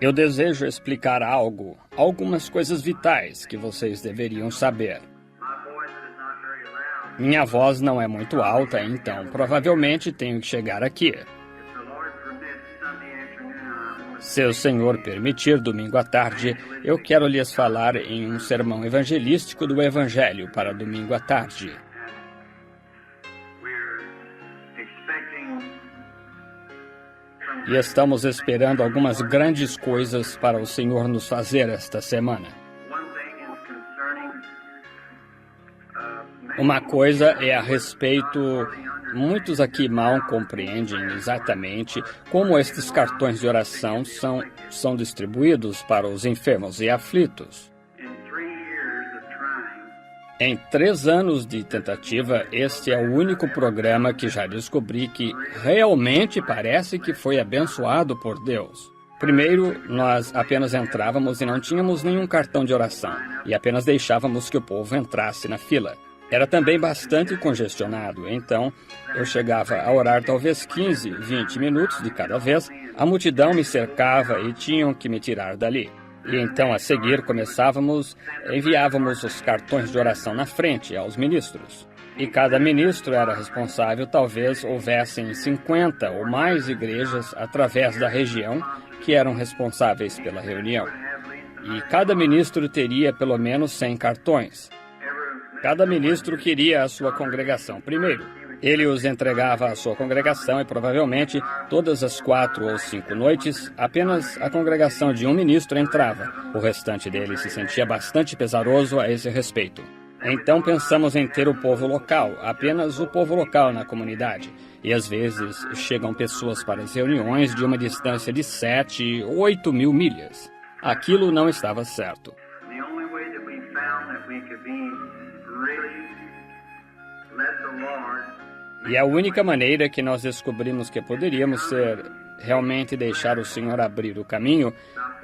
Eu desejo explicar algo, algumas coisas vitais que vocês deveriam saber. Minha voz não é muito alta, então provavelmente tenho que chegar aqui. Se o Senhor permitir, domingo à tarde, eu quero lhes falar em um sermão evangelístico do Evangelho para domingo à tarde. E estamos esperando algumas grandes coisas para o Senhor nos fazer esta semana. Uma coisa é a respeito... Muitos aqui mal compreendem exatamente como estes cartões de oração são distribuídos para os enfermos e aflitos. Em 3 anos de tentativa, este é o único programa que já descobri que realmente parece que foi abençoado por Deus. Primeiro, nós apenas entrávamos e não tínhamos nenhum cartão de oração, e apenas deixávamos que o povo entrasse na fila. Era também bastante congestionado, então eu chegava a orar talvez 15, 20 minutos de cada vez, a multidão me cercava e tinham que me tirar dali. E então, a seguir, enviávamos os cartões de oração na frente aos ministros. E cada ministro era responsável, talvez houvessem 50 ou mais igrejas através da região que eram responsáveis pela reunião. E cada ministro teria pelo menos 100 cartões. Cada ministro queria a sua congregação primeiro. Ele os entregava à sua congregação e provavelmente todas as 4 ou 5 noites, apenas a congregação de um ministro entrava. O restante deles se sentia bastante pesaroso a esse respeito. Então pensamos em ter o povo local, apenas o povo local na comunidade. E às vezes chegam pessoas para as reuniões de uma distância de 7 ou 8 mil milhas. Aquilo não estava certo. E a única maneira que nós descobrimos que poderíamos ser realmente deixar o Senhor abrir o caminho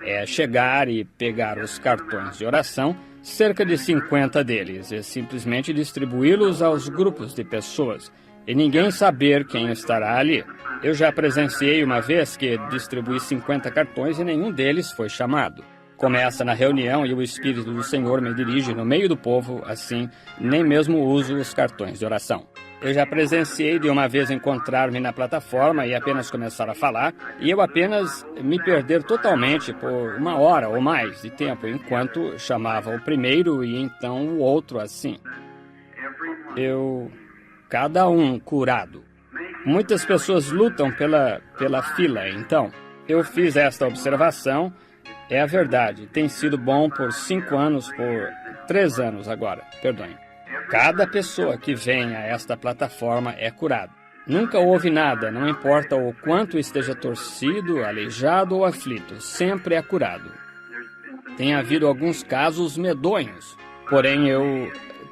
é chegar e pegar os cartões de oração, cerca de 50 deles, e simplesmente distribuí-los aos grupos de pessoas, e ninguém saber quem estará ali. Eu já presenciei uma vez que distribuí 50 cartões e nenhum deles foi chamado. Começa na reunião e o Espírito do Senhor me dirige no meio do povo, assim, nem mesmo uso os cartões de oração. Eu já presenciei de uma vez encontrar-me na plataforma e apenas começar a falar, e eu apenas me perder totalmente por 1 hora ou mais de tempo, enquanto chamava o primeiro e então o outro assim. Cada um curado. Muitas pessoas lutam pela fila, então. Eu fiz esta observação. É a verdade, tem sido bom por 5 anos, por 3 anos agora, perdoem. Cada pessoa que vem a esta plataforma é curada. Nunca houve nada, não importa o quanto esteja torcido, aleijado ou aflito, sempre é curado. Tem havido alguns casos medonhos, porém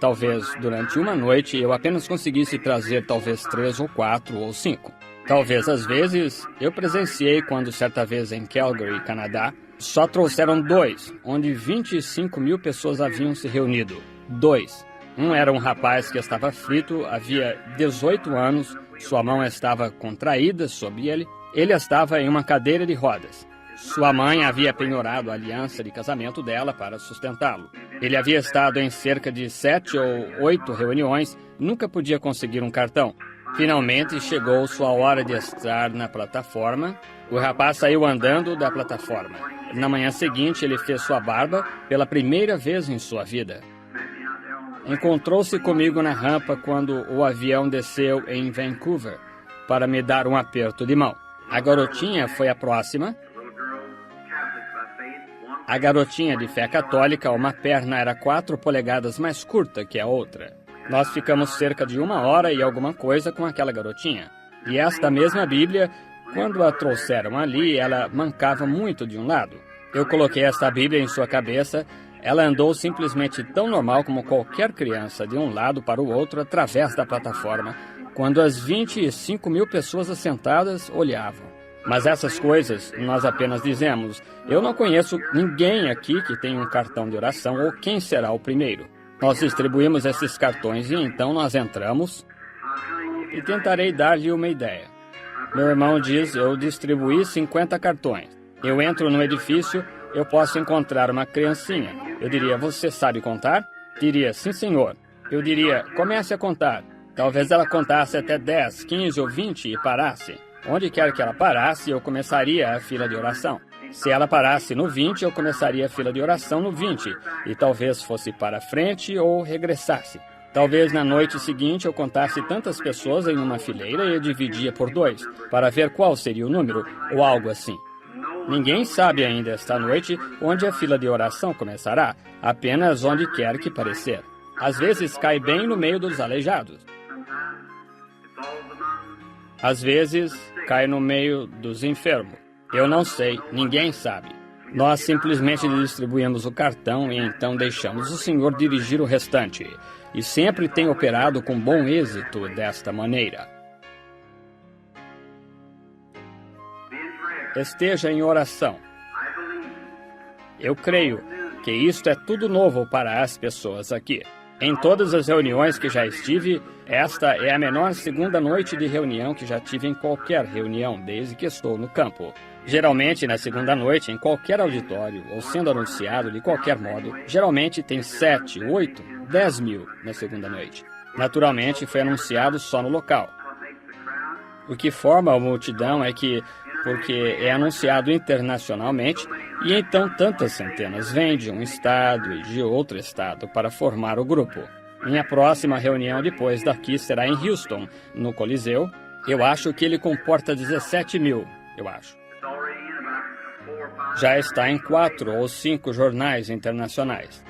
talvez durante uma noite, eu apenas conseguisse trazer talvez 3 ou 4 ou 5. Talvez às vezes, eu presenciei quando certa vez em Calgary, Canadá, só trouxeram 2, onde 25 mil pessoas haviam se reunido. 2. Um era um rapaz que estava aflito, havia 18 anos, sua mão estava contraída sobre ele, ele estava em uma cadeira de rodas. Sua mãe havia penhorado a aliança de casamento dela para sustentá-lo. Ele havia estado em cerca de 7 ou 8 reuniões, nunca podia conseguir um cartão. Finalmente chegou sua hora de estar na plataforma. O rapaz saiu andando da plataforma. Na manhã seguinte, ele fez sua barba pela primeira vez em sua vida. Encontrou-se comigo na rampa quando o avião desceu em Vancouver para me dar um aperto de mão. A garotinha foi a próxima. A garotinha de fé católica, uma perna era 4 polegadas mais curta que a outra. Nós ficamos cerca de 1 hora e alguma coisa com aquela garotinha. E esta mesma Bíblia, quando a trouxeram ali, ela mancava muito de um lado. Eu coloquei esta Bíblia em sua cabeça. Ela andou simplesmente tão normal como qualquer criança, de um lado para o outro, através da plataforma, quando as 25 mil pessoas assentadas olhavam. Mas essas coisas, nós apenas dizemos, eu não conheço ninguém aqui que tenha um cartão de oração ou quem será o primeiro. Nós distribuímos esses cartões e então nós entramos e tentarei dar-lhe uma ideia. Meu irmão diz, eu distribuí 50 cartões. Eu entro no edifício, eu posso encontrar uma criancinha. Eu diria, você sabe contar? Diria, sim, senhor. Eu diria, comece a contar. Talvez ela contasse até 10, 15 ou 20 e parasse. Onde quer que ela parasse, eu começaria a fila de oração. Se ela parasse no 20, eu começaria a fila de oração no 20, e talvez fosse para frente ou regressasse. Talvez na noite seguinte eu contasse tantas pessoas em uma fileira e a dividia por 2, para ver qual seria o número, ou algo assim. Ninguém sabe ainda esta noite onde a fila de oração começará, apenas onde quer que parecer. Às vezes cai bem no meio dos aleijados. Às vezes cai no meio dos enfermos. Eu não sei, ninguém sabe. Nós simplesmente distribuímos o cartão e então deixamos o Senhor dirigir o restante. E sempre tem operado com bom êxito desta maneira. Esteja em oração. Eu creio que isto é tudo novo para as pessoas aqui. Em todas as reuniões que já estive, esta é a menor segunda noite de reunião que já tive em qualquer reunião, desde que estou no campo. Geralmente, na segunda noite, em qualquer auditório, ou sendo anunciado de qualquer modo, geralmente tem 7, 8, 10 mil na segunda noite. Naturalmente, foi anunciado só no local. O que forma a multidão é que, porque é anunciado internacionalmente, e então tantas centenas vêm de um estado e de outro estado para formar o grupo. Minha próxima reunião depois daqui será em Houston, no Coliseu. Eu acho que ele comporta 17 mil, eu acho. Já está em 4 ou 5 jornais internacionais.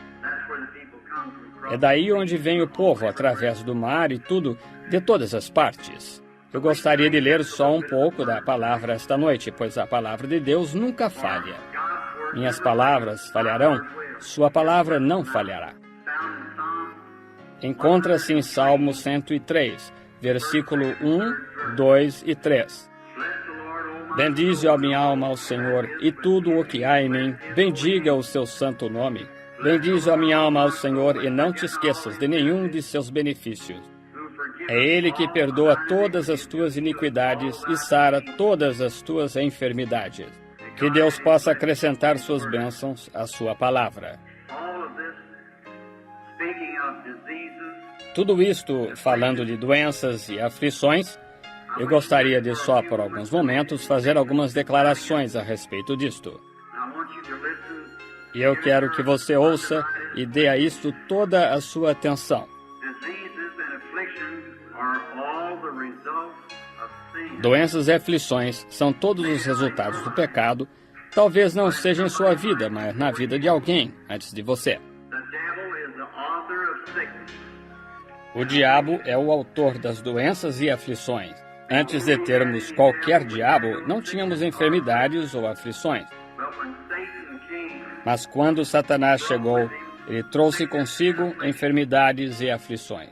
É daí onde vem o povo, através do mar e tudo, de todas as partes. Eu gostaria de ler só um pouco da palavra esta noite, pois a palavra de Deus nunca falha. Minhas palavras falharão, sua palavra não falhará. Encontra-se em Salmo 103, versículo 1, 2 e 3. Bendize a minha alma ao Senhor, e tudo o que há em mim, bendiga o seu santo nome. Bendize a minha alma ao Senhor, e não te esqueças de nenhum de seus benefícios. É Ele que perdoa todas as tuas iniquidades e sara todas as tuas enfermidades. Que Deus possa acrescentar suas bênçãos à sua palavra. Tudo isto, falando de doenças e aflições, eu gostaria de só por alguns momentos fazer algumas declarações a respeito disto. E eu quero que você ouça e dê a isto toda a sua atenção. Doenças e aflições são todos os resultados do pecado, talvez não seja em sua vida, mas na vida de alguém antes de você. O diabo é o autor das doenças e aflições. Antes de termos qualquer diabo, não tínhamos enfermidades ou aflições. Mas quando Satanás chegou, ele trouxe consigo enfermidades e aflições.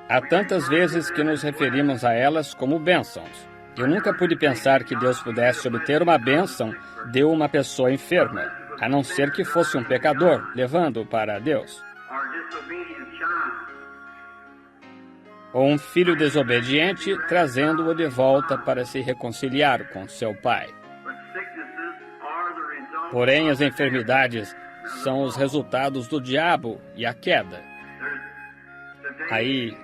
Há tantas vezes que nos referimos a elas como bênçãos. Eu nunca pude pensar que Deus pudesse obter uma bênção de uma pessoa enferma, a não ser que fosse um pecador, levando-o para Deus. Ou um filho desobediente, trazendo-o de volta para se reconciliar com seu pai. Porém, as enfermidades são os resultados do diabo e a queda. Aí,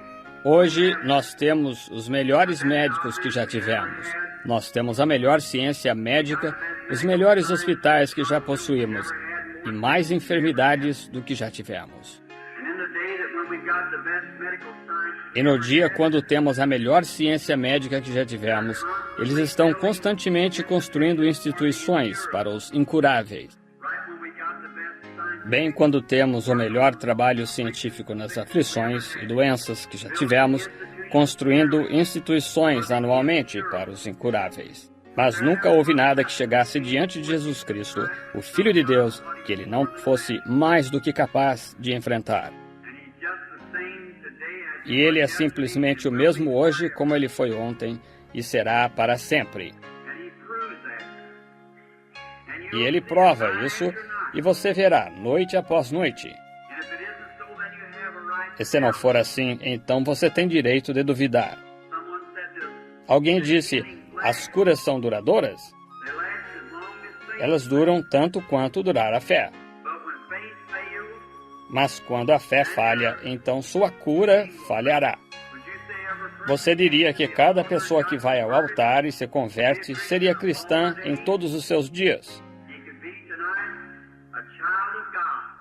hoje, nós temos os melhores médicos que já tivemos. Nós temos a melhor ciência médica, os melhores hospitais que já possuímos, e mais enfermidades do que já tivemos. E no dia quando temos a melhor ciência médica que já tivemos, eles estão constantemente construindo instituições para os incuráveis. Bem quando temos o melhor trabalho científico nas aflições e doenças que já tivemos, construindo instituições anualmente para os incuráveis. Mas nunca houve nada que chegasse diante de Jesus Cristo, o Filho de Deus, que ele não fosse mais do que capaz de enfrentar. E ele é simplesmente o mesmo hoje como ele foi ontem e será para sempre. E ele prova isso e você verá noite após noite. E se não for assim, então você tem direito de duvidar. Alguém disse, As curas são duradouras? Elas duram tanto quanto durar a fé. Mas quando a fé falha, então sua cura falhará. Você diria que cada pessoa que vai ao altar e se converte seria cristã em todos os seus dias?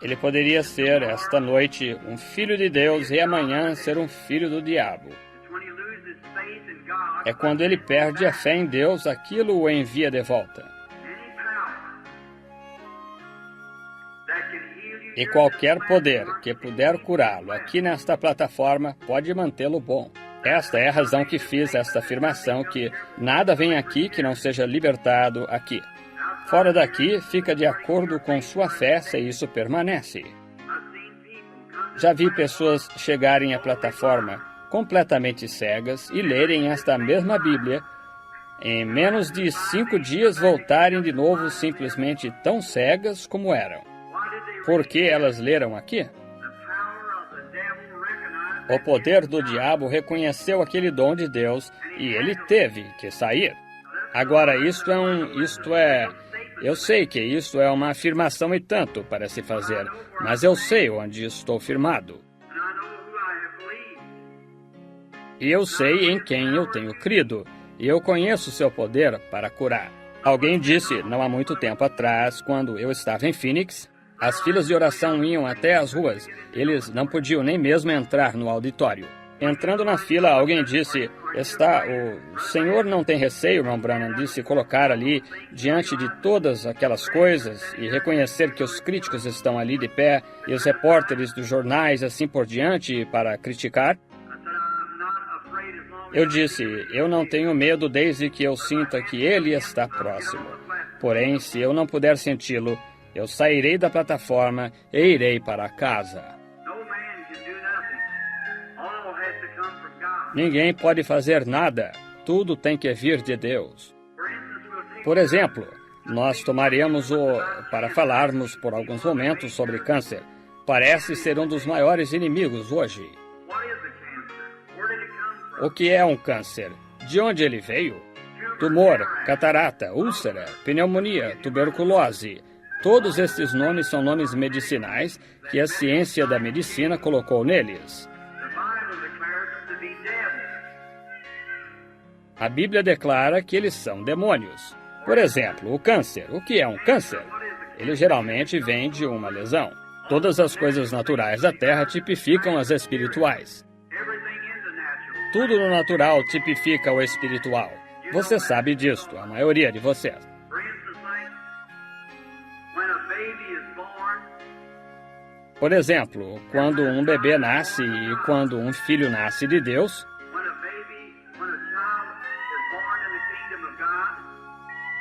Ele poderia ser, esta noite, um filho de Deus e amanhã ser um filho do diabo. É quando ele perde a fé em Deus, aquilo o envia de volta. E qualquer poder que puder curá-lo aqui nesta plataforma pode mantê-lo bom. Esta é a razão que fiz esta afirmação, que nada vem aqui que não seja libertado aqui. Fora daqui, fica de acordo com sua fé se isso permanece. Já vi pessoas chegarem à plataforma completamente cegas e lerem esta mesma Bíblia, em menos de 5 dias voltarem de novo simplesmente tão cegas como eram. Por que elas leram aqui? O poder do diabo reconheceu aquele dom de Deus e ele teve que sair. Agora, eu sei que isso é uma afirmação e tanto para se fazer, mas eu sei onde estou firmado. E eu sei em quem eu tenho crido, e eu conheço seu poder para curar. Alguém disse, não há muito tempo atrás, quando eu estava em Phoenix, as filas de oração iam até as ruas. Eles não podiam nem mesmo entrar no auditório. Entrando na fila, alguém disse, o senhor não tem receio, irmão Branham, de se colocar ali diante de todas aquelas coisas e reconhecer que os críticos estão ali de pé e os repórteres dos jornais assim por diante para criticar? Eu disse, eu não tenho medo desde que eu sinta que ele está próximo. Porém, se eu não puder senti-lo, eu sairei da plataforma e irei para casa. Ninguém pode fazer nada. Tudo tem que vir de Deus. Por exemplo, nós tomaremos para falarmos por alguns momentos sobre câncer. Parece ser um dos maiores inimigos hoje. O que é um câncer? De onde ele veio? Tumor, catarata, úlcera, pneumonia, tuberculose. Todos estes nomes são nomes medicinais que a ciência da medicina colocou neles. A Bíblia declara que eles são demônios. Por exemplo, o câncer. O que é um câncer? Ele geralmente vem de uma lesão. Todas as coisas naturais da terra tipificam as espirituais. Tudo no natural tipifica o espiritual. Você sabe disto, a maioria de vocês. Por exemplo, quando um bebê nasce e quando um filho nasce de Deus,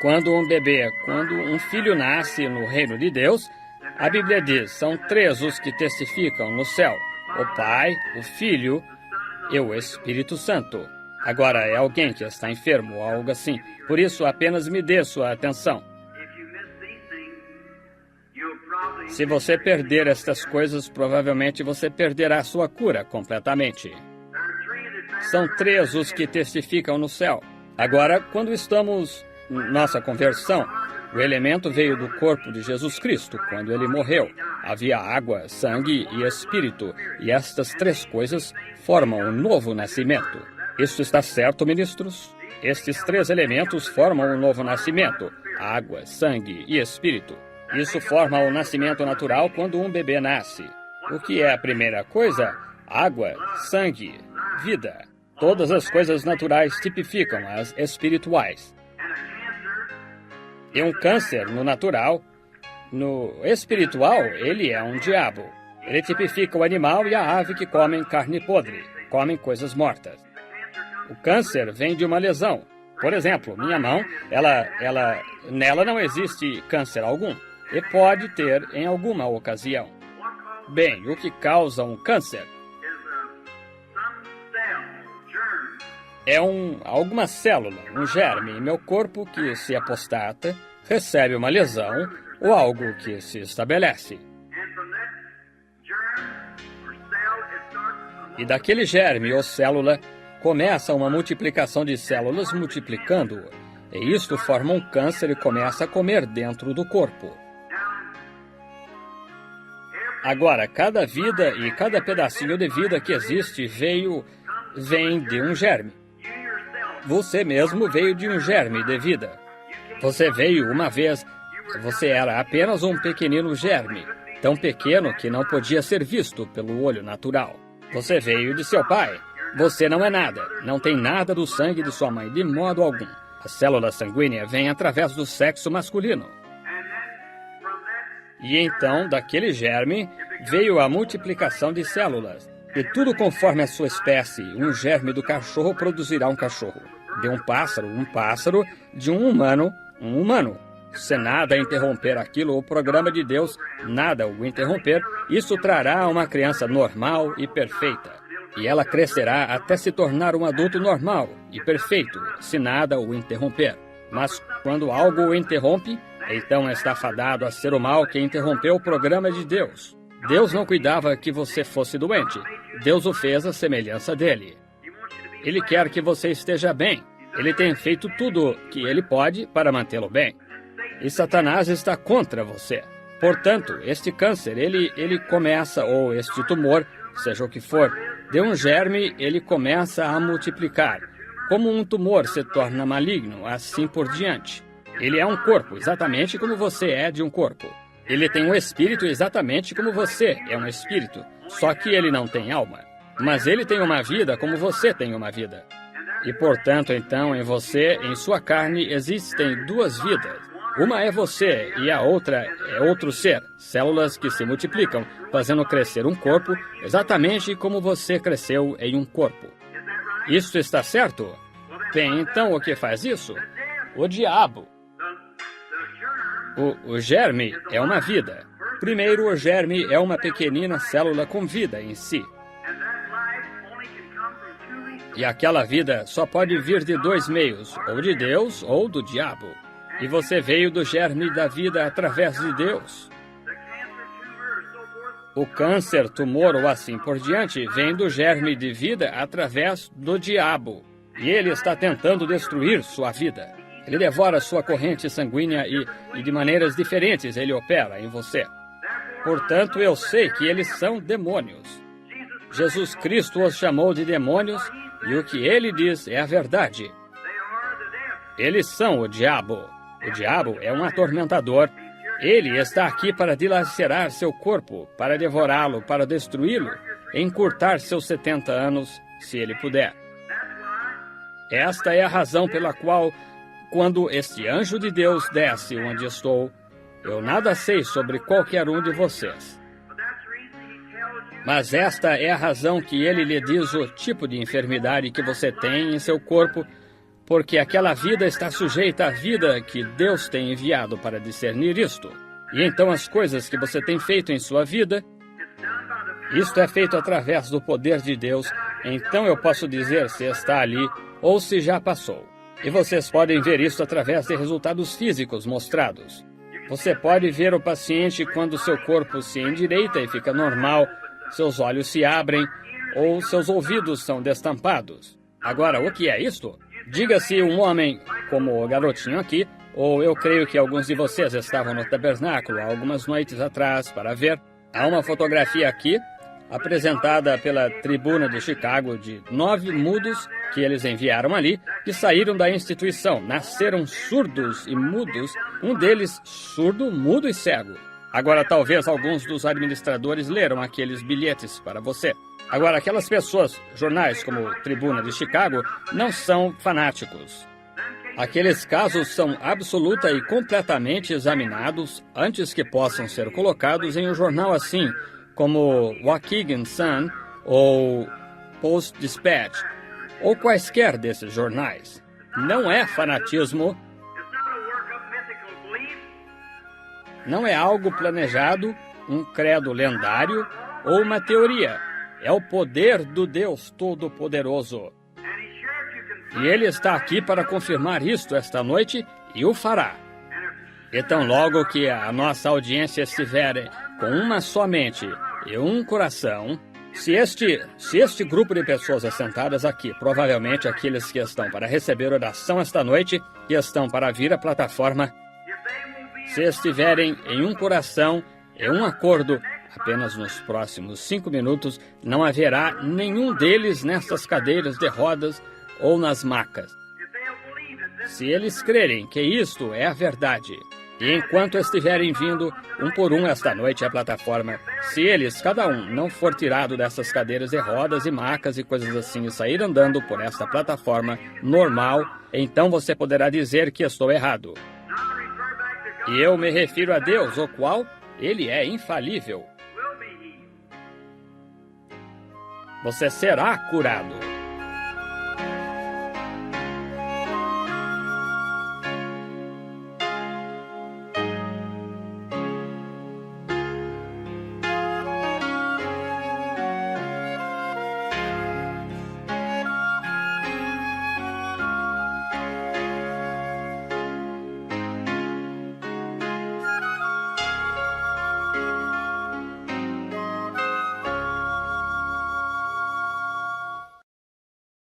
quando um filho nasce no reino de Deus, a Bíblia diz, são 3 os que testificam no céu, o Pai, o Filho e o Espírito Santo. Agora, é alguém que está enfermo ou algo assim, por isso apenas me dê sua atenção. Se você perder estas coisas, provavelmente você perderá sua cura completamente. São 3 os que testificam no céu. Agora, quando estamos nossa conversão, o elemento veio do corpo de Jesus Cristo. Quando ele morreu, havia água, sangue e espírito, e estas 3 coisas formam um novo nascimento. Isto está certo, ministros? Estes 3 elementos formam um novo nascimento: água, sangue e espírito. Isso forma o nascimento natural quando um bebê nasce. O que é a primeira coisa? Água, sangue, vida. Todas as coisas naturais tipificam as espirituais. E um câncer no natural, no espiritual, ele é um diabo. Ele tipifica o animal e a ave que comem carne podre, comem coisas mortas. O câncer vem de uma lesão. Por exemplo, minha mão, nela não existe câncer algum. E pode ter em alguma ocasião. Bem, o que causa um câncer? É alguma célula, um germe em meu corpo que se apostata, recebe uma lesão ou algo que se estabelece. E daquele germe ou célula começa uma multiplicação de células multiplicando, e isto forma um câncer e começa a comer dentro do corpo. Agora, cada vida e cada pedacinho de vida que existe vem de um germe. Você mesmo veio de um germe de vida. Você veio uma vez, você era apenas um pequenino germe, tão pequeno que não podia ser visto pelo olho natural. Você veio de seu pai. Você não é nada, não tem nada do sangue de sua mãe, de modo algum. A célula sanguínea vem através do sexo masculino. E então, daquele germe, veio a multiplicação de células. E tudo conforme a sua espécie. Um germe do cachorro produzirá um cachorro. De um pássaro. De um humano. Se nada interromper aquilo, o programa de Deus, nada o interromper, isso trará uma criança normal e perfeita. E ela crescerá até se tornar um adulto normal e perfeito, se nada o interromper. Mas quando algo o interrompe, então está fadado a ser o mal que interrompeu o programa de Deus. Deus não cuidava que você fosse doente. Deus o fez à semelhança dele. Ele quer que você esteja bem. Ele tem feito tudo que ele pode para mantê-lo bem. E Satanás está contra você. Portanto, este câncer, ele começa, ou este tumor, seja o que for, de um germe, ele começa a multiplicar. Como um tumor se torna maligno, assim por diante. Ele é um corpo, exatamente como você é de um corpo. Ele tem um espírito exatamente como você é um espírito, só que ele não tem alma. Mas ele tem uma vida como você tem uma vida. E, portanto, então, em você, em sua carne, existem duas vidas. Uma é você e a outra é outro ser, células que se multiplicam, fazendo crescer um corpo exatamente como você cresceu em um corpo. Isso está certo? Bem, então o que faz isso? O diabo. O germe é uma vida. Primeiro, o germe é uma pequenina célula com vida em si. E aquela vida só pode vir de dois meios, ou de Deus ou do diabo. E você veio do germe da vida através de Deus. O câncer, tumor ou assim por diante vem do germe de vida através do diabo. E ele está tentando destruir sua vida. Ele devora sua corrente sanguínea e de maneiras diferentes ele opera em você. Portanto, eu sei que eles são demônios. Jesus Cristo os chamou de demônios e o que ele diz é a verdade. Eles são o diabo. O diabo é um atormentador. Ele está aqui para dilacerar seu corpo, para devorá-lo, para destruí-lo, e encurtar seus 70 anos, se ele puder. Esta é a razão pela qual, quando este anjo de Deus desce onde estou, eu nada sei sobre qualquer um de vocês. Mas esta é a razão que ele lhe diz o tipo de enfermidade que você tem em seu corpo, porque aquela vida está sujeita à vida que Deus tem enviado para discernir isto. E então as coisas que você tem feito em sua vida, isto é feito através do poder de Deus, então eu posso dizer se está ali ou se já passou. E vocês podem ver isso através de resultados físicos mostrados. Você pode ver o paciente quando seu corpo se endireita e fica normal, seus olhos se abrem ou seus ouvidos são destampados. Agora, o que é isto? Diga-se um homem, como o garotinho aqui, ou eu creio que alguns de vocês estavam no tabernáculo há algumas noites atrás para ver. Há uma fotografia aqui, apresentada pela Tribuna de Chicago, de 9 mudos que eles enviaram ali, que saíram da instituição, nasceram surdos e mudos, um deles surdo, mudo e cego. Agora, talvez alguns dos administradores leram aqueles bilhetes para você. Agora, aquelas pessoas, jornais como Tribuna de Chicago, não são fanáticos. Aqueles casos são absoluta e completamente examinados antes que possam ser colocados em um jornal assim, como Waukegan Sun ou Post-Dispatch, ou quaisquer desses jornais. Não é fanatismo. Não é algo planejado, um credo lendário ou uma teoria. É o poder do Deus Todo-Poderoso. E Ele está aqui para confirmar isto esta noite e o fará. Então, logo que a nossa audiência estiver com uma só mente e um coração, Se este grupo de pessoas assentadas aqui, provavelmente aqueles que estão para receber oração esta noite, que estão para vir à plataforma, se estiverem em um coração, em um acordo, apenas nos próximos 5 minutos, não haverá nenhum deles nessas cadeiras de rodas ou nas macas. Se eles crerem que isto é a verdade, e enquanto estiverem vindo um por um esta noite à plataforma, se eles, cada um, não for tirado dessas cadeiras de rodas e macas e coisas assim e sair andando por esta plataforma normal, então você poderá dizer que estou errado. E eu me refiro a Deus, o qual ele é infalível. Você será curado.